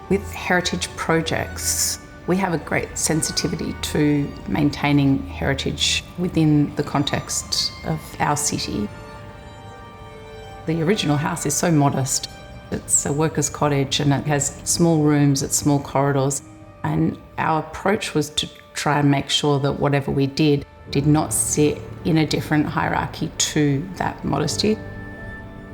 With heritage projects, we have a great sensitivity to maintaining heritage within the context of our city. The original house is so modest. It's a worker's cottage and it has small rooms, it's small corridors. And our approach was to try and make sure that whatever we did not sit in a different hierarchy to that modesty.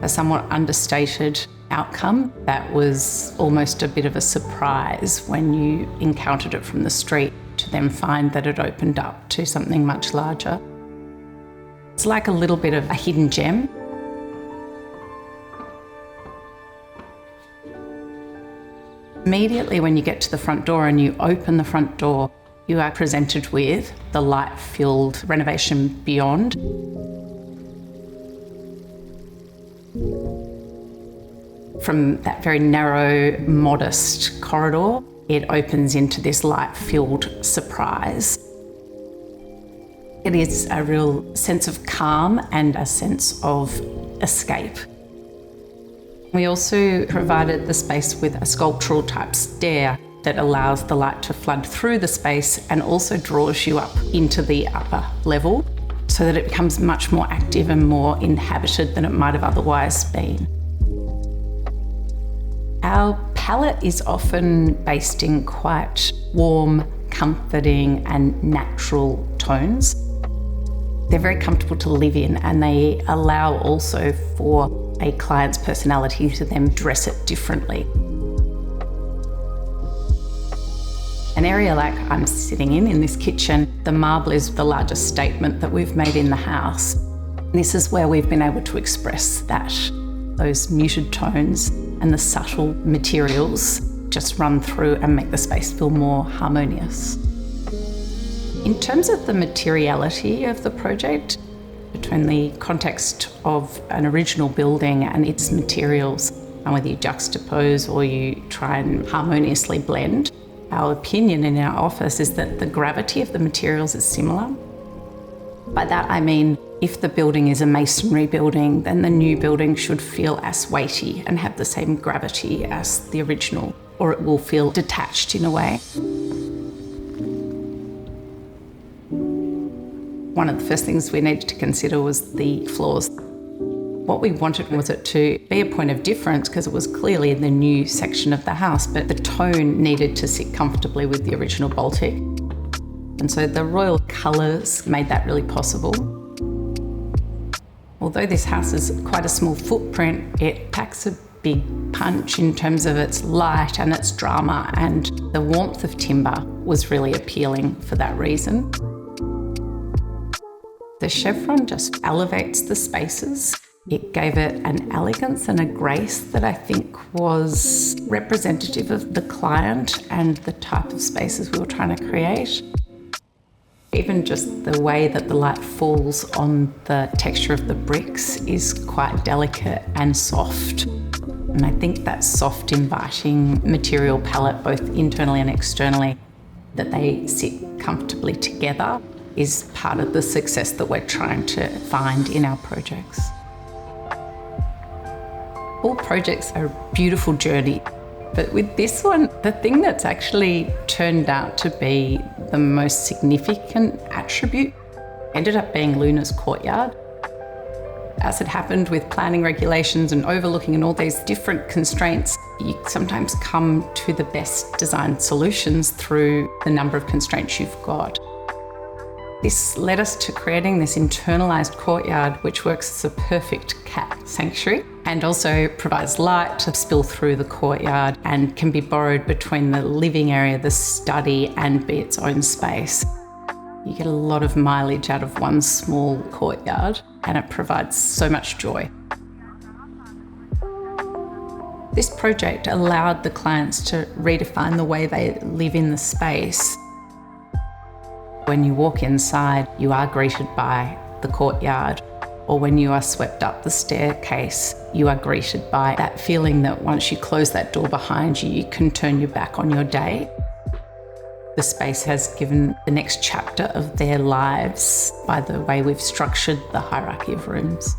A somewhat understated outcome that was almost a bit of a surprise when you encountered it from the street, to then find that it opened up to something much larger. It's like a little bit of a hidden gem. Immediately when you get to the front door and you open the front door, you are presented with the light-filled renovation beyond. From that very narrow, modest corridor, it opens into this light-filled surprise. It is a real sense of calm and a sense of escape. We also provided the space with a sculptural type stair that allows the light to flood through the space and also draws you up into the upper level so that it becomes much more active and more inhabited than it might have otherwise been. Our palette is often based in quite warm, comforting and natural tones. They're very comfortable to live in, and they allow also for a client's personality to then dress it differently. An area like I'm sitting in this kitchen, the marble is the largest statement that we've made in the house. This is where we've been able to express that. Those muted tones and the subtle materials just run through and make the space feel more harmonious. In terms of the materiality of the project, between the context of an original building and its materials, and whether you juxtapose or you try and harmoniously blend, our opinion in our office is that the gravity of the materials is similar. By that I mean, if the building is a masonry building, then the new building should feel as weighty and have the same gravity as the original, or it will feel detached in a way. One of the first things we needed to consider was the floors. What we wanted was it to be a point of difference because it was clearly in the new section of the house, but the tone needed to sit comfortably with the original Baltic. And so the royal colours made that really possible. Although this house is quite a small footprint, it packs a big punch in terms of its light and its drama, and the warmth of timber was really appealing for that reason. The chevron just elevates the spaces. It gave it an elegance and a grace that I think was representative of the client and the type of spaces we were trying to create. Even just the way that the light falls on the texture of the bricks is quite delicate and soft. And I think that soft, inviting material palette, both internally and externally, that they sit comfortably together, is part of the success that we're trying to find in our projects. All projects are a beautiful journey, but with this one, the thing that's actually turned out to be the most significant attribute ended up being Luna's courtyard. As it happened with planning regulations and overlooking and all these different constraints, you sometimes come to the best designed solutions through the number of constraints you've got. This led us to creating this internalised courtyard, which works as a perfect cat sanctuary and also provides light to spill through the courtyard and can be borrowed between the living area, the study, and be its own space. You get a lot of mileage out of one small courtyard, and it provides so much joy. This project allowed the clients to redefine the way they live in the space. When you walk inside, you are greeted by the courtyard, or when you are swept up the staircase, you are greeted by that feeling that once you close that door behind you, you can turn your back on your day. The space has given the next chapter of their lives by the way we've structured the hierarchy of rooms.